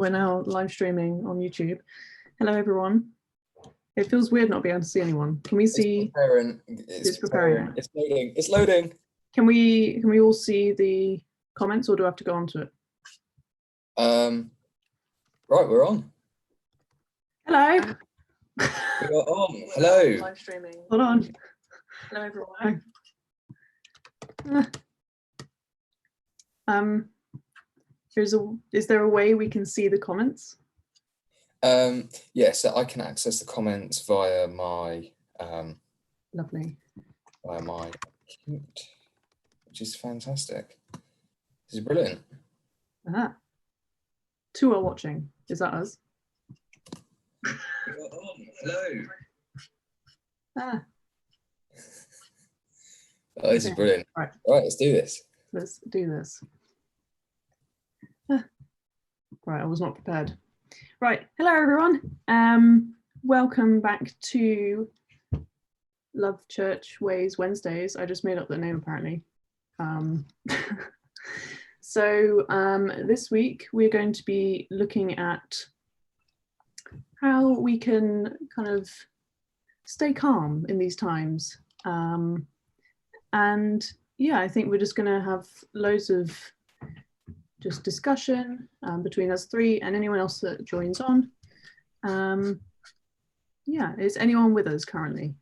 We're now live streaming on YouTube. Hello, everyone. It feels weird not being able to see anyone. Can we see? It's preparing. It's loading. It's loading. Can we all see the comments, or do I have to go onto it? Right, we're on. Hello. We are on. Hello. Live streaming. Hold on. Hello, everyone. Is there a way we can see the comments? Yeah, so I can access the comments via my Lovely. Via my account, which is fantastic. This is brilliant. Two are watching. Is that us? We are on. Hello. Oh, this is brilliant. Right, let's do this. Let's do this. Right, I was not prepared. Right, hello everyone. Welcome back to Love Church Ways Wednesdays. I just made up the name apparently. So this week we're going to be looking at how we can kind of stay calm in these times. And yeah, I think we're just going to have loads of just discussion between us three and anyone else that joins on. Yeah, is anyone with us currently?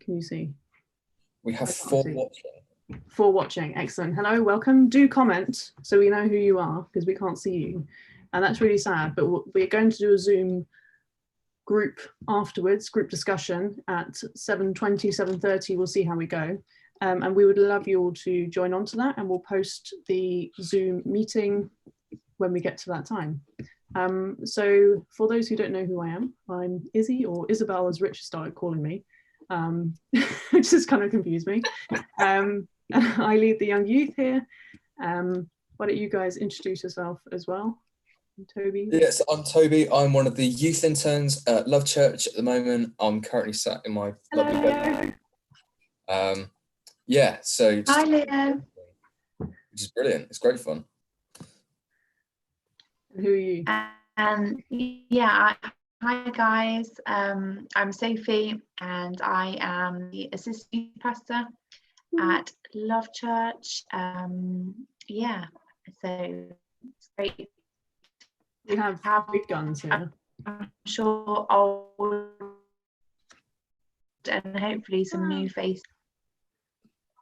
Can you see? We have 4 watching. 4 watching, excellent. Hello, welcome. Do comment so we know who you are, because we can't see you. And that's really sad, but we're going to do a Zoom group afterwards, group discussion at 7:20, 7:30. We'll see how we go. And we would love you all to join on to that, and we'll post the Zoom meeting when we get to that time. So for those who don't know who I am, I'm Izzy, or Isabel as Richard started calling me, which has kind of confused me. I lead the young youth here. Why don't you guys introduce yourself as well? Toby? Yes, I'm Toby. I'm one of the youth interns at Love Church at the moment. I'm currently sat in my lovely bedroom. Yeah, so hi Leo, which is brilliant. It's great fun. And who are you? Yeah, hi guys. I'm Sophie, and I am the assistant pastor at Love Church. Yeah, so it's great. We have big guns here. I'm sure old and hopefully some new faces.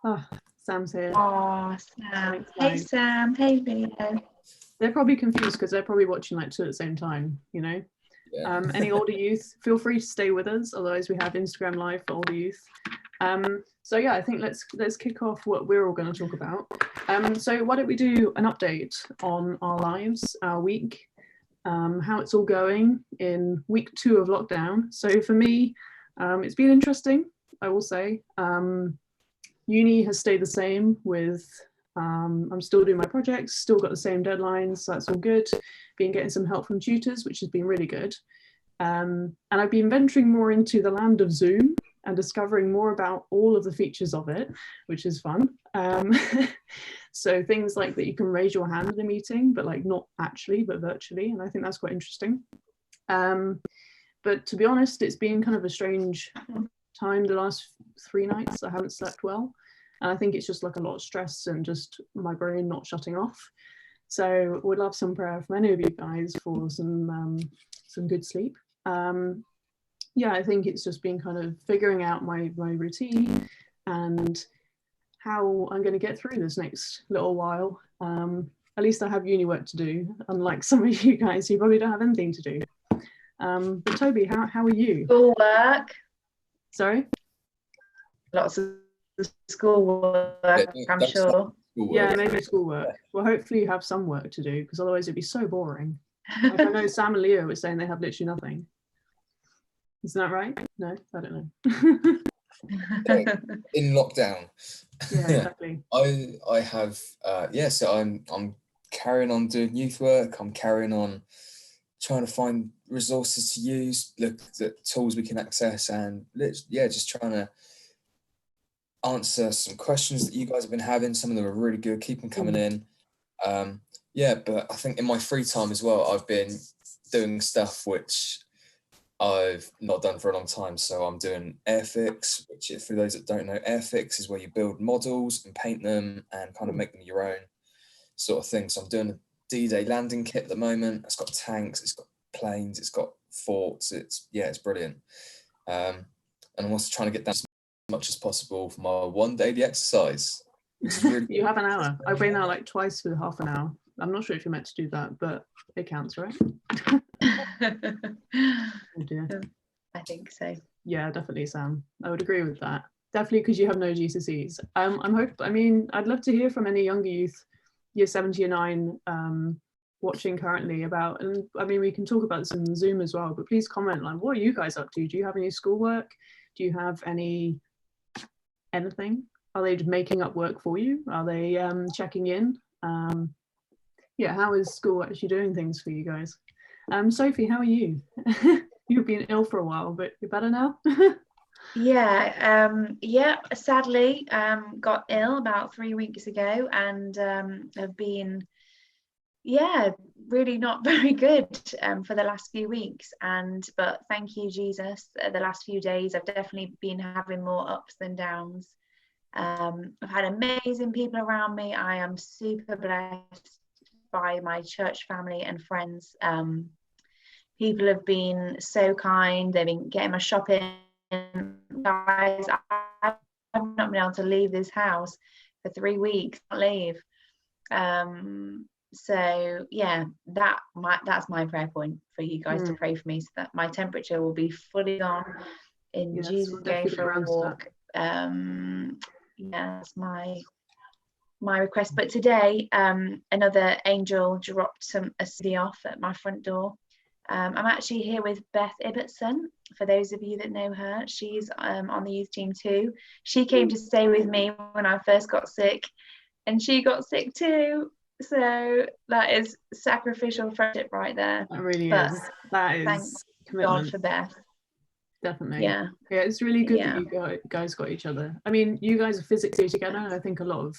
Oh, Sam's here. Oh, Sam. Thanks, hey Sam, hey Leo. They're probably confused because they're probably watching like 2 at the same time, you know. Yeah. Any older youth, feel free to stay with us, otherwise we have Instagram live for older youth. So yeah, I think let's kick off what we're all going to talk about. So why don't we do an update on our lives, our week, how it's all going in week 2 of lockdown. So for me, it's been interesting, I will say. Uni has stayed the same with, I'm still doing my projects, still got the same deadlines, so that's all good. Been getting some help from tutors, which has been really good. And I've been venturing more into the land of Zoom and discovering more about all of the features of it, which is fun. So things like that you can raise your hand in a meeting, but like not actually, but virtually. And I think that's quite interesting. But to be honest, it's been kind of a strange time the last 3 nights. I haven't slept well. And I think it's just like a lot of stress and just my brain not shutting off. So would love some prayer from any of you guys for some good sleep. Yeah, I think it's just been kind of figuring out my routine and how I'm going to get through this next little while. At least I have uni work to do, unlike some of you guys who probably don't have anything to do. But Toby, how are you? Schoolwork. Sorry? Lots of schoolwork, I'm sure. Yeah, maybe schoolwork. Well, hopefully you have some work to do, because otherwise it'd be so boring. Like I know Sam and Leo were saying they have literally nothing. Isn't that right? No, I don't know. In lockdown. Yeah, exactly. I have so I'm carrying on doing youth work. I'm carrying on trying to find resources to use, look at tools we can access, and just trying to answer some questions that you guys have been having. Some of them are really good. Keep them coming in. Yeah, but I think in my free time as well, I've been doing stuff which I've not done for a long time. So I'm doing airfix, which for those that don't know, airfix is where you build models and paint them and kind of make them your own sort of thing. So I'm doing a D-Day landing kit at the moment. It's got tanks, it's got planes, it's got forts. It's brilliant. And I'm also trying to get down as much as possible for my one daily exercise, which is really You have an hour. I've been out like twice for half an hour. I'm not sure if you're meant to do that, but it counts, right? Oh dear. I think so. Yeah, definitely, Sam. I would agree with that. Definitely because you have no GCSEs. I'd love to hear from any younger youth, year 7 to year 9, watching currently about, and I mean, we can talk about this in Zoom as well, but please comment, like, what are you guys up to? Do you have any schoolwork? Do you have anything? Are they just making up work for you? Are they checking in? Yeah, how is school actually doing things for you guys? Sophie, how are you? You've been ill for a while, but you're better now? Yeah, sadly, got ill about 3 weeks ago and have been, really not very good for the last few weeks. But thank you, Jesus, the last few days, I've definitely been having more ups than downs. I've had amazing people around me. I am super blessed by my church family and friends. People have been so kind. They've been getting my shopping. Guys, I've not been able to leave this house for 3 weeks. Can't leave. So yeah, that's my prayer point for you guys to pray for me, so that my temperature will be fully gone. In Jesus' we'll name, for a to walk. That's my request. But today, another angel dropped a CD off at my front door. I'm actually here with Beth Ibbotson. For those of you that know her, she's on the youth team too. She came to stay with me when I first got sick, and she got sick too. So that is sacrificial friendship right there. That really is. That is thank commitment. God for Beth. Definitely. Yeah, it's really good that you guys got each other. I mean, you guys are physically together, and I think a lot of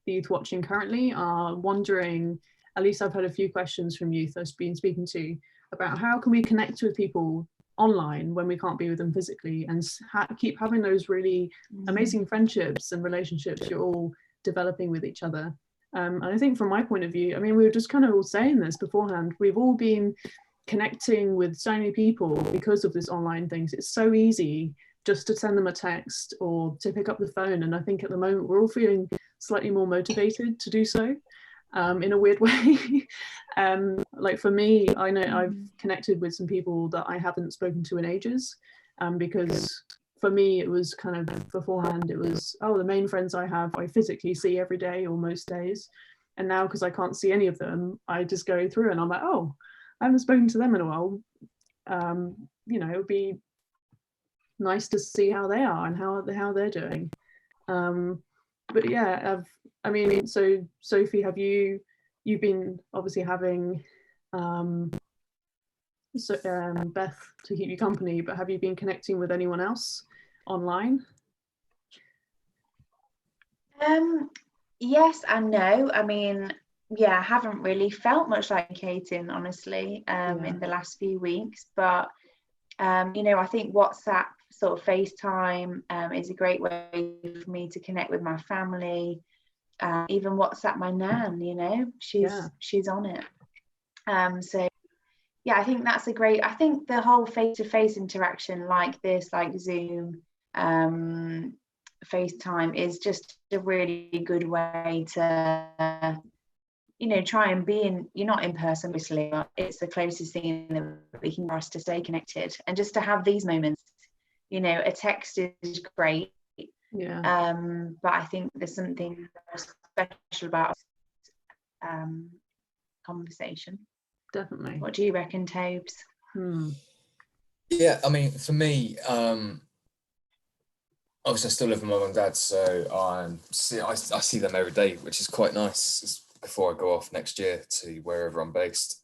the youth watching currently are wondering, at least I've had a few questions from youth I've been speaking to, about how can we connect with people online when we can't be with them physically, and keep having those really amazing friendships and relationships you're all developing with each other. And I think from my point of view, I mean, we were just kind of all saying this beforehand, we've all been connecting with so many people because of this online things. It's so easy just to send them a text or to pick up the phone, and I think at the moment we're all feeling slightly more motivated to do so, in a weird way. Like for me, I know I've connected with some people that I haven't spoken to in ages, because for me it was kind of beforehand, it was, oh, the main friends I have I physically see every day or most days, and now because I can't see any of them, I just go through and I'm like, oh, I haven't spoken to them in a while. It would be nice to see how they are and how they're doing. But yeah, so Sophie, you've been obviously having Beth to keep you company, but have you been connecting with anyone else online? Yes and no. I mean, I haven't really felt much like communicating, honestly, in the last few weeks. But I think WhatsApp, sort of FaceTime, is a great way for me to connect with my family. Even WhatsApp my nan, she's on it. So I think that's I think the whole face-to-face interaction like this, like Zoom, FaceTime, is just a really good way to try and you're not in person obviously, but it's the closest thing that we can for us to stay connected, and just to have these moments. A text is great, but I think there's something special about conversation. Definitely. What do you reckon, Tobes? Yeah, I mean, for me, obviously I still live with my mum and dad, so I see them every day, which is quite nice before I go off next year to wherever I'm based.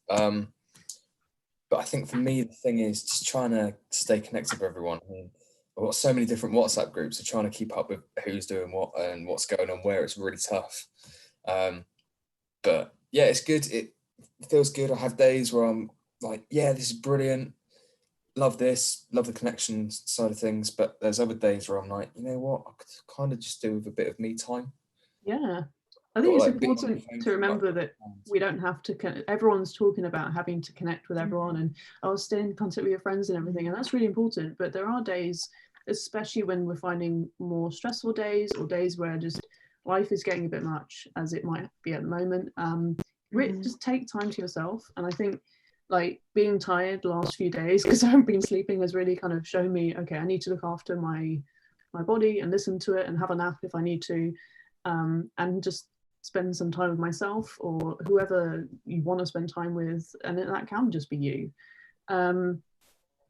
But I think for me, the thing is just trying to stay connected with everyone. I mean, I've got so many different WhatsApp groups, so trying to keep up with who's doing what and what's going on where, it's really tough. But yeah, it's good. It feels good. I have days where I'm like, yeah, this is brilliant. Love this, love the connection side of things. But there's other days where I'm like, you know what, I could kind of just do with a bit of me time. Yeah, I think Or it's like being on the important phone to for remember about that hours. we don't have to everyone's talking about having to connect with everyone and stay in contact with your friends and everything, and that's really important. But there are days, especially when we're finding more stressful days or days where just life is getting a bit much, as it might be at the moment. Just take time to yourself. And I think like being tired the last few days because I haven't been sleeping has really kind of shown me, okay, I need to look after my body and listen to it and have a nap if I need to, and just spend some time with myself or whoever you want to spend time with, and that can just be you. And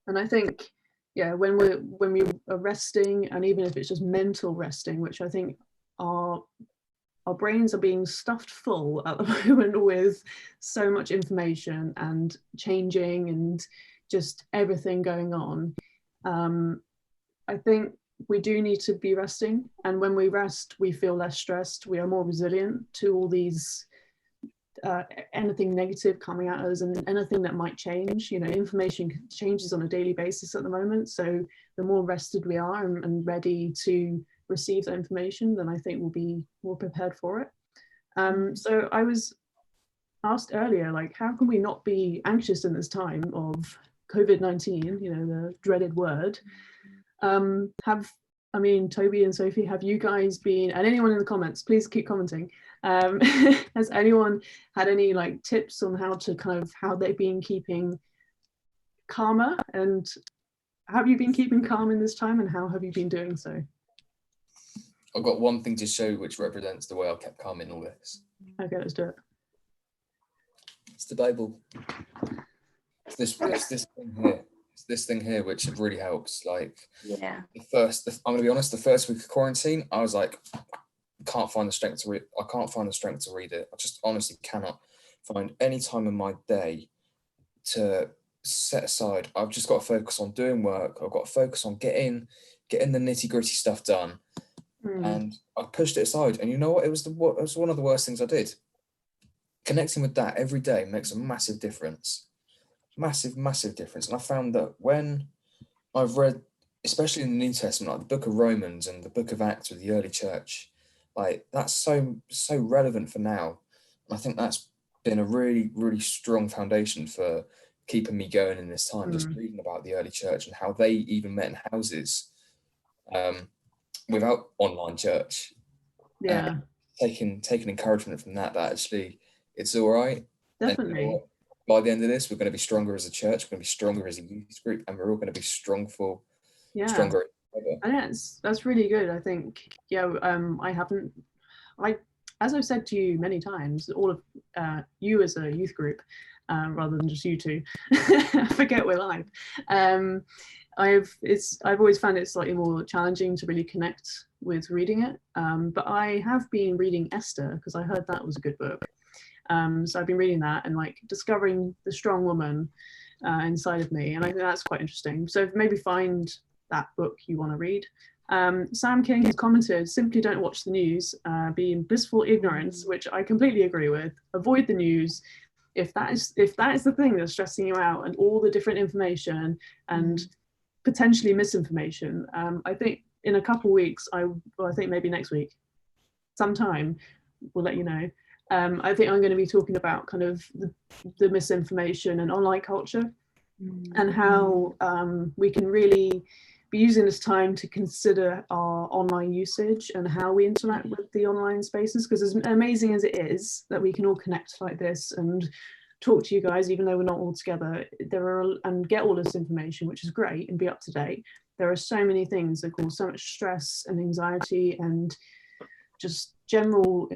I think, yeah, when we are resting, and even if it's just mental resting, which I think our brains are being stuffed full at the moment with so much information and changing and just everything going on. I think we do need to be resting, and when we rest we feel less stressed, we are more resilient to all these anything negative coming at us and anything that might change. Information changes on a daily basis at the moment, so the more rested we are and ready to receive that information, then I think we'll be more prepared for it. So I was asked earlier, like, how can we not be anxious in this time of COVID-19, the dreaded word? Toby and Sophie, have you guys been, and anyone in the comments, please keep commenting, has anyone had any like tips on how they've been keeping calmer, and have you been keeping calm in this time, and how have you been doing so? I've got one thing to show which represents the way I've kept calm in all this. Okay, let's do it. It's the Bible. It's this thing here. It's this thing here which really helps. Like, yeah. I'm gonna be honest, the first week of quarantine, I was like, I can't find the strength to read. I can't find the strength to read it. I just honestly cannot find any time in my day to set aside. I've just got to focus on doing work. I've got to focus on getting the nitty-gritty stuff done. And I pushed it aside, and you know what? It was one of the worst things I did. Connecting with that every day makes a massive difference. Massive difference. And I found that when I've read, especially in the New Testament, like the book of Romans and the book of Acts with the early church, like that's so relevant for now. And I think that's been a really, really strong foundation for keeping me going in this time, just reading about the early church and how they even met in houses without online church. Yeah. Taking encouragement from that actually it's all right. Definitely. And by the end of this, we're going to be stronger as a church, we're going to be stronger as a youth group, and we're all going to be stronger together. And that's really good. I think, as I've said to you many times, all of you as a youth group, rather than just you two, I forget we're live. I've always found it slightly more challenging to really connect with reading it, but I have been reading Esther because I heard that was a good book. So I've been reading that and like discovering the strong woman inside of me, and I think that's quite interesting. So maybe find that book you want to read. Sam King has commented, simply don't watch the news, be in blissful ignorance, which I completely agree with. Avoid the news. If that is the thing that's stressing you out, and all the different information and potentially misinformation, I think in a couple of weeks, I think maybe next week, sometime, we'll let you know. I think I'm going to be talking about kind of the misinformation and online culture, and how we can really be using this time to consider our online usage and how we interact with the online spaces, because as amazing as it is that we can all connect like this and talk to you guys even though we're not all together, and get all this information, which is great, and be up to date, there are so many things that cause so much stress and anxiety and just general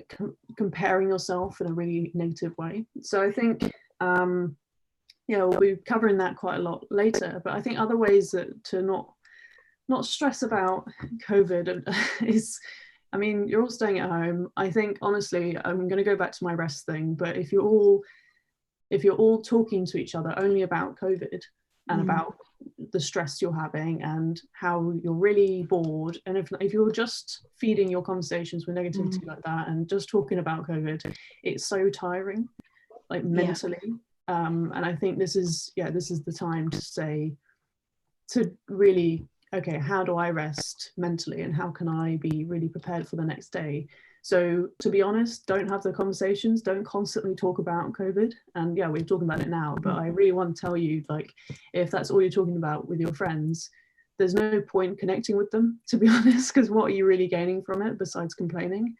comparing yourself in a really negative way. So I think we'll be covering that quite a lot later, but I think other ways to not stress about COVID is, you're all staying at home. I think honestly, I'm going to go back to my rest thing, but if you're all talking to each other only about COVID, and about the stress you're having and how you're really bored. And if you're just feeding your conversations with negativity like that and just talking about COVID, it's so tiring, like mentally. And I think this is the time to say, to really, okay, how do I rest mentally and how can I be really prepared for the next day? So to be honest, don't have the conversations, don't constantly talk about COVID. And yeah, we're talking about it now, but I really want to tell you, like, if that's all you're talking about with your friends, there's no point connecting with them, to be honest, because what are you really gaining from it besides complaining?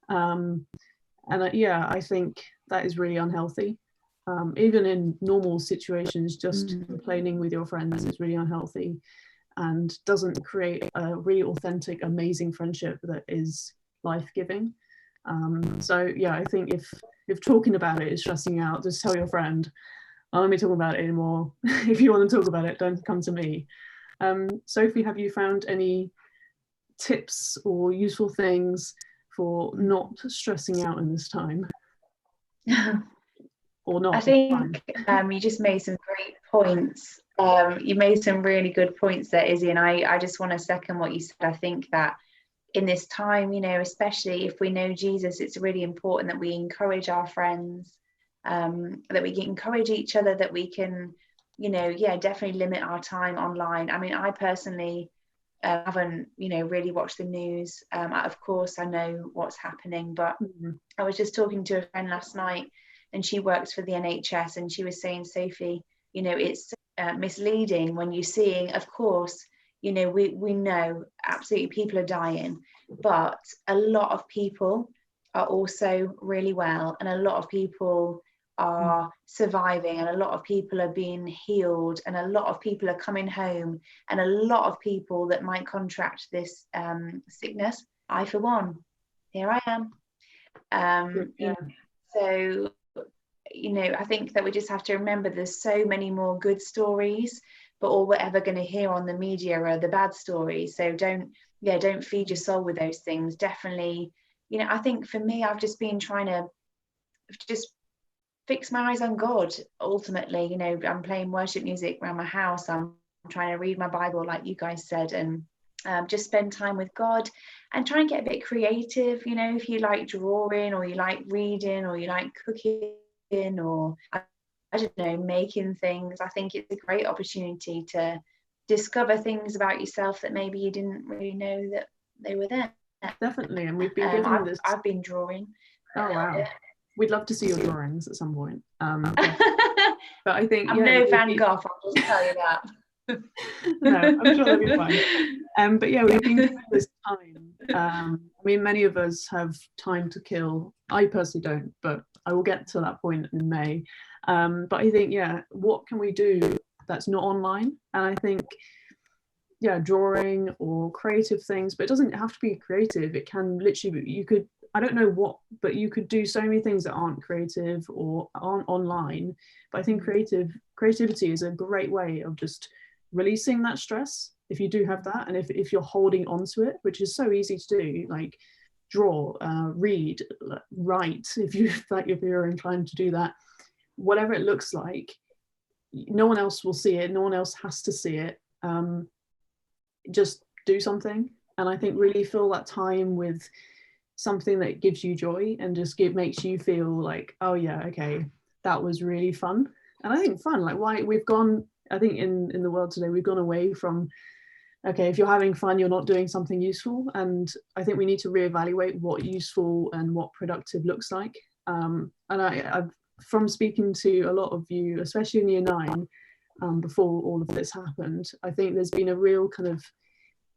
I think that is really unhealthy. Even in normal situations, just complaining with your friends is really unhealthy and doesn't create a really authentic, amazing friendship that is life-giving. I think if talking about it is stressing out, just tell your friend, I'll let me talk about it anymore. If you want to talk about it, don't come to me. Sophie, have you found any tips or useful things for not stressing out in this time? Or not? I think you just made some great points. You made some really good points there, Izzy, and I just want to second what you said. I think that in this time, especially if we know Jesus, it's really important that we encourage our friends, that we can encourage each other, that we can, definitely limit our time online. I mean, I personally haven't, really watched the news. Of course, I know what's happening, but I was just talking to a friend last night, and she works for the NHS, and she was saying, Sophie, it's misleading when you're seeing, of course, we know absolutely people are dying, but a lot of people are also really well, and a lot of people are surviving, and a lot of people are being healed, and a lot of people are coming home, and a lot of people that might contract this sickness. I, for one, here I am. So I think that we just have to remember there's so many more good stories, but all we're ever going to hear on the media are the bad stories. So don't feed your soul with those things. Definitely, I think for me, I've just been trying to just fix my eyes on God. Ultimately, I'm playing worship music around my house. I'm trying to read my Bible, like you guys said, and just spend time with God and try and get a bit creative. If you like drawing, or you like reading, or you like cooking, or I don't know, making things, I think it's a great opportunity to discover things about yourself that maybe you didn't really know that they were there. Definitely, and we've been given this. I've been drawing. Oh wow, we'd love to see your drawings at some point. But I think I'm no Van Gogh, I'll just tell you that. No, I'm sure that'll be fine. But yeah, we've been given this time. I mean, many of us have time to kill. I personally don't, but I will get to that point in May. But I think, what can we do that's not online? And I think, drawing or creative things, but it doesn't have to be creative. It can literally be, you could, I don't know what, but you could do so many things that aren't creative or aren't online. But I think creativity is a great way of just releasing that stress, if you do have that, and if you're holding on to it, which is so easy to do, like draw, read, write, if you're inclined to do that, whatever it looks like. No one else will see it, no one else has to see it. Just do something, and I think really fill that time with something that gives you joy and just makes you feel like, oh yeah, okay, that was really fun. And I think fun, like, why we've gone, I think in the world today, we've gone away from, okay, if you're having fun, you're not doing something useful. And I think we need to reevaluate what useful and what productive looks like. And I've, from speaking to a lot of you, especially in year 9, before all of this happened, I think there's been a real kind of,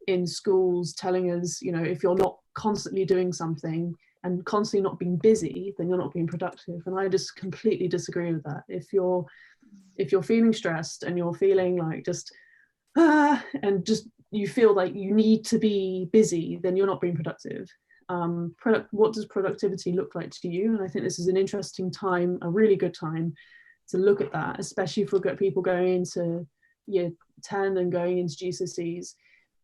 in schools, telling us, if you're not constantly doing something and constantly not being busy, then you're not being productive. And I just completely disagree with that. If you're feeling stressed and you're feeling like just and just you feel like you need to be busy, then you're not being productive. What does productivity look like to you? And I think this is an interesting time, a really good time to look at that, especially for people going into year 10 and going into GCSEs.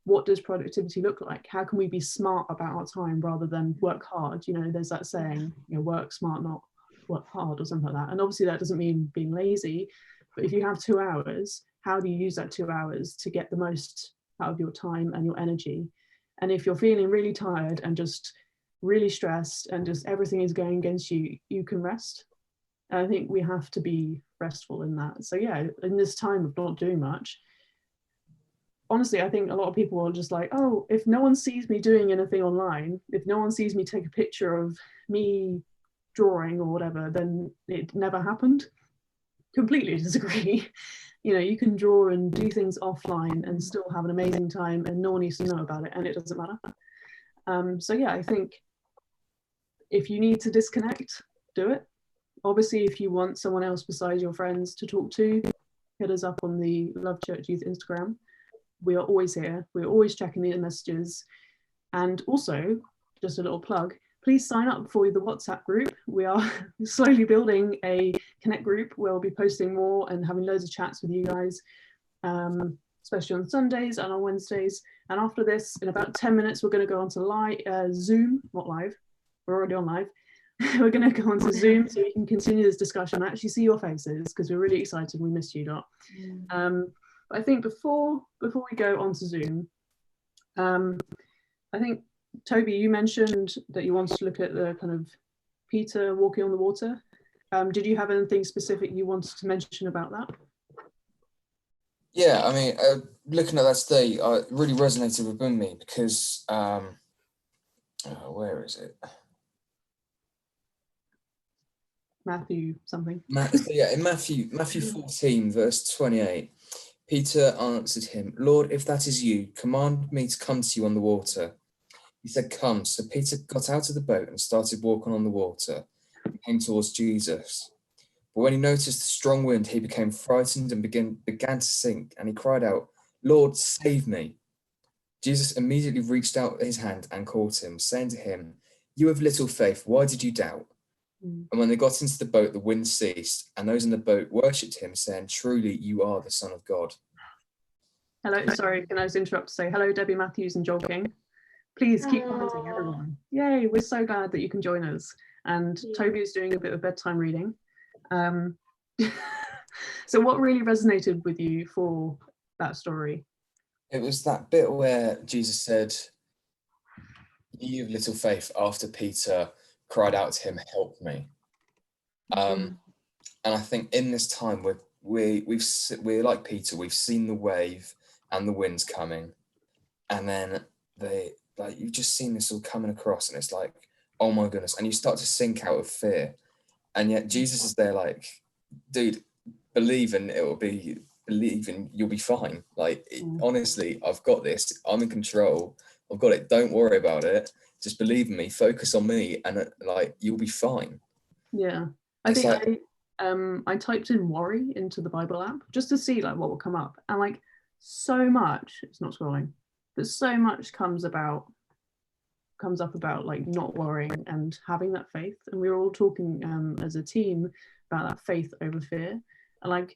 What does productivity look like? How can we be smart about our time rather than work hard? There's that saying, work smart, not work hard, or something like that. And obviously that doesn't mean being lazy, but if you have 2 hours, how do you use that 2 hours to get the most out of your time and your energy? And if you're feeling really tired and just really stressed and just everything is going against you, you can rest. And I think we have to be restful in that. So yeah, in this time of not doing much, honestly, I think a lot of people are just like, oh, if no one sees me doing anything online, if no one sees me take a picture of me drawing or whatever, then it never happened. Completely disagree. You know, you can draw and do things offline and still have an amazing time, and no one needs to know about it, and it doesn't matter. So yeah, I think if you need to disconnect, do it. Obviously, if you want someone else besides your friends to talk to, hit us up on the Love Church Youth Instagram. We are always here. We're always checking the messages. And also, just a little plug, please sign up for the WhatsApp group. We are slowly building a Connect group where we'll be posting more and having loads of chats with you guys, especially on Sundays and on Wednesdays. And after this, in about 10 minutes, we're going to go onto Zoom, not live. We're already on live. We're going to go onto Zoom so we can continue this discussion and actually see your faces, because we're really excited. We missed you, Dot. But I think before we go onto Zoom, I think, Toby, you mentioned that you wanted to look at the kind of Peter walking on the water. Did you have anything specific you wanted to mention about that? Yeah, I mean, looking at that today, it really resonated with me because, where is it? Matthew something. Yeah, in Matthew 14, verse 28, Peter answered him, Lord, if that is you, command me to come to you on the water. He said, come. So Peter got out of the boat and started walking on the water and came towards Jesus. But when he noticed the strong wind, he became frightened and began to sink, and he cried out, Lord, save me. Jesus immediately reached out his hand and caught him, saying to him, you have little faith, why did you doubt? And when they got into the boat, the wind ceased, and those in the boat worshipped him, saying, truly, you are the Son of God. Hello, sorry, can I just interrupt to say hello, Debbie Matthews and Joel King. Please keep commenting, everyone. Yay, we're so glad that you can join us. And Toby is doing a bit of bedtime reading. So what really resonated with you for that story? It was that bit where Jesus said, you have little faith, after Peter cried out to him, help me. And I think in this time we're like Peter, we've seen the wave and the winds coming, and then you've just seen this all coming across, and it's like, oh my goodness, and you start to sink out of fear, and yet Jesus is there like, dude, believe and you'll be fine. Like, honestly, I've got this, I'm in control, I've got it, don't worry about it, just believe in me, focus on me, and like, you'll be fine. Yeah, I think I typed in worry into the Bible app just to see like what will come up, and like so much, it's not scrolling, but so much comes up about like not worrying and having that faith. And we were all talking as a team about that faith over fear, and like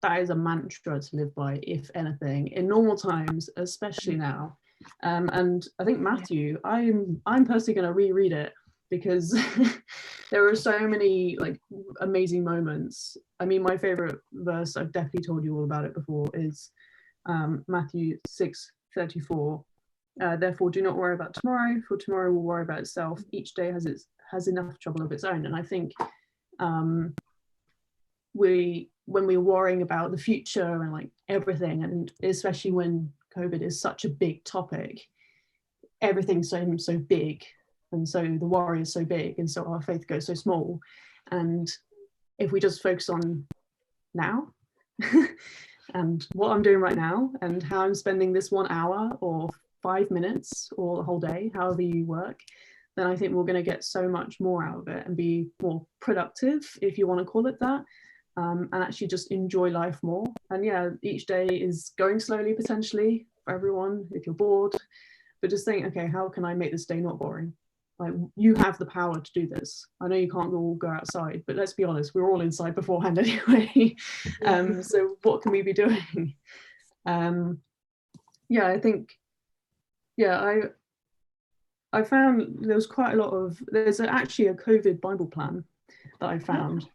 that is a mantra to live by, if anything, in normal times, especially now. And I think Matthew, I'm personally going to reread it, because there are so many like amazing moments. I mean, my favorite verse, I've definitely told you all about it before, is Matthew 6:34. Therefore, do not worry about tomorrow, for tomorrow will worry about itself. Each day has enough trouble of its own. And I think when we're worrying about the future and like everything, and especially when COVID is such a big topic, everything's so big, and so the worry is so big, and so our faith goes so small. And if we just focus on now and what I'm doing right now and how I'm spending this 1 hour or 5 minutes or the whole day, however you work, then I think we're going to get so much more out of it and be more productive, if you want to call it that, and actually just enjoy life more. And yeah, each day is going slowly potentially for everyone if you're bored, but just think, okay, how can I make this day not boring? Like, you have the power to do this. I know you can't all go outside, but let's be honest, we're all inside beforehand anyway. So what can we be doing? Yeah, I think, yeah, I found there's actually a COVID Bible plan that I found.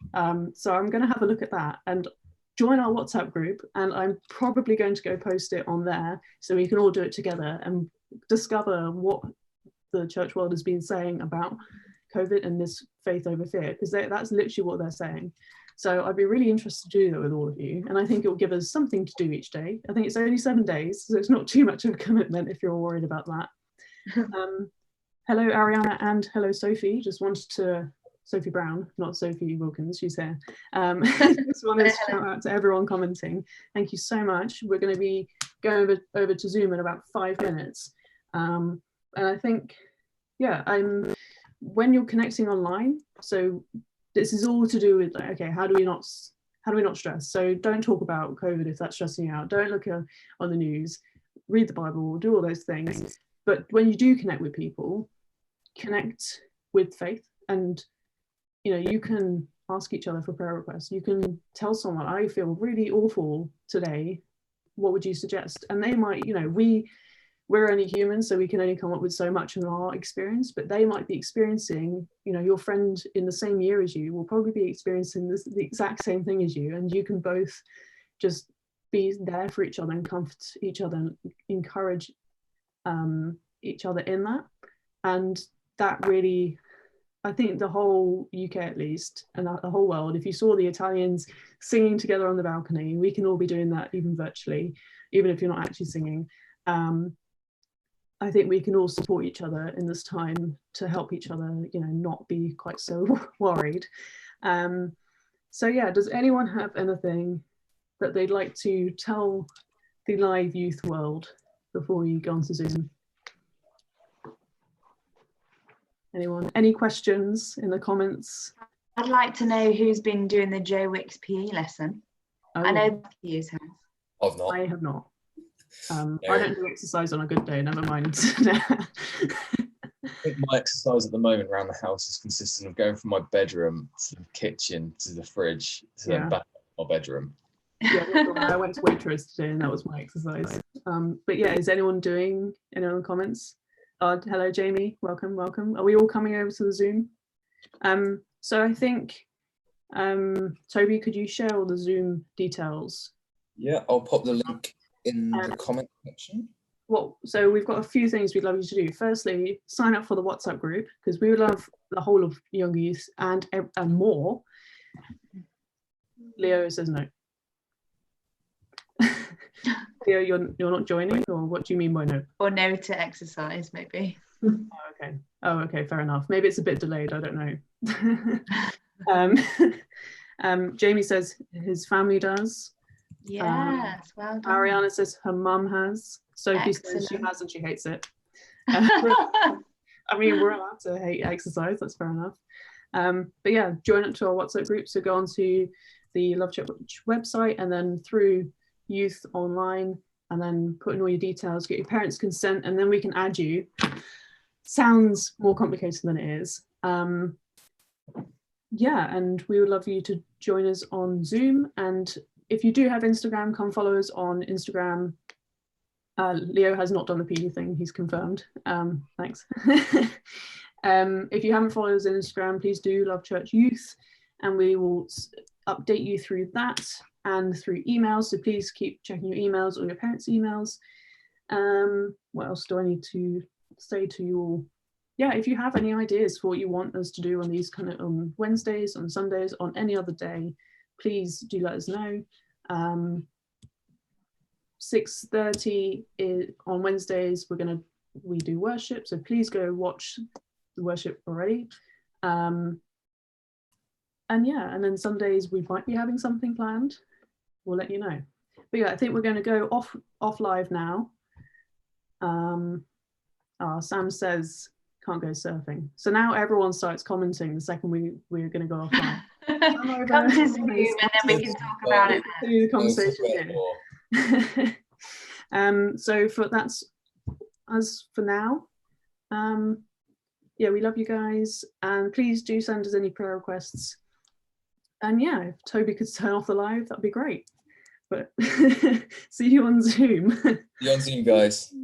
So I'm going to have a look at that. And join our WhatsApp group, and I'm probably going to go post it on there so we can all do it together and discover what the church world has been saying about COVID and this faith over fear, because that's literally what they're saying. So I'd be really interested to do that with all of you, and I think it will give us something to do each day. I think it's only 7 days, so it's not too much of a commitment if you're worried about that. Hello Ariana, and hello Sophie. Just wanted to, Sophie Brown, not Sophie Wilkins, she's here. Just wanted to shout out to everyone commenting. Thank you so much. We're going to be going over to Zoom in about 5 minutes. And I think, yeah, when you're connecting online, so this is all to do with like, okay, how do we not stress? So don't talk about COVID if that's stressing you out. Don't look on the news, read the Bible, do all those things. But when you do connect with people, connect with faith, and you can ask each other for prayer requests. You can tell someone, I feel really awful today, what would you suggest? And they might, we're only human, so we can only come up with so much in our experience, but they might be experiencing, your friend in the same year as you will probably be experiencing the exact same thing as you, and you can both just be there for each other and comfort each other and encourage each other in that. And that really, I think the whole UK at least, and the whole world, if you saw the Italians singing together on the balcony, we can all be doing that even virtually, even if you're not actually singing. I think we can all support each other in this time to help each other, not be quite so worried. So yeah, does anyone have anything that they'd like to tell the live youth world before we go on to Zoom? Anyone? Any questions in the comments? I'd like to know who's been doing the W.A.Y.S PE lesson. Oh, I know you have. I've not. I have not. No. I don't do exercise on a good day, never mind. I think my exercise at the moment around the house is consistent of going from my bedroom to the kitchen to the fridge to then back to my bedroom. Yeah, I went to Waitrose today and that was my exercise. But yeah, is anyone doing any other comments? Hello Jamie, welcome. Are we all coming over to the Zoom? So I think, Toby, could you share all the Zoom details? Yeah, I'll pop the link in the comment section. So we've got a few things we'd love you to do. Firstly, sign up for the WhatsApp group, because we would love the whole of young youth and more. Leo says no. Leo, you're not joining, or what do you mean by no? Or no to exercise, maybe. Oh, okay, fair enough. Maybe it's a bit delayed, I don't know. Jamie says his family does. Yes, well done. Ariana says her mum has. Sophie says she has and she hates it. I mean, we're allowed to hate exercise, that's fair enough. But yeah, join up to our WhatsApp group. So go on to the Love Church website and then through Youth Online, and then put in all your details, get your parents' consent, and then we can add you. Sounds more complicated than it is. Yeah, and we would love you to join us on Zoom. And if you do have Instagram, come follow us on Instagram. Leo has not done the PE thing, he's confirmed. Thanks. If you haven't followed us on Instagram, please do, Love Church Youth, and we will update you through that and through emails. So please keep checking your emails or your parents' emails. What else do I need to say to you all? Yeah, if you have any ideas for what you want us to do on these kind of on Wednesdays, on Sundays, on any other day, please do let us know. 6:30 on Wednesdays, we do worship, so please go watch the worship already. And yeah, and then Sundays we might be having something planned. We'll let you know. But yeah, I think we're going to go off live now. Sam says can't go surfing. So now everyone starts commenting the second we're going to go offline. Come to Zoom and then we can talk about it. The conversation here. So that's us for now. Yeah, we love you guys, and please do send us any prayer requests. And yeah, if Toby could turn off the live, that'd be great. But see you on Zoom. See you on Zoom, guys.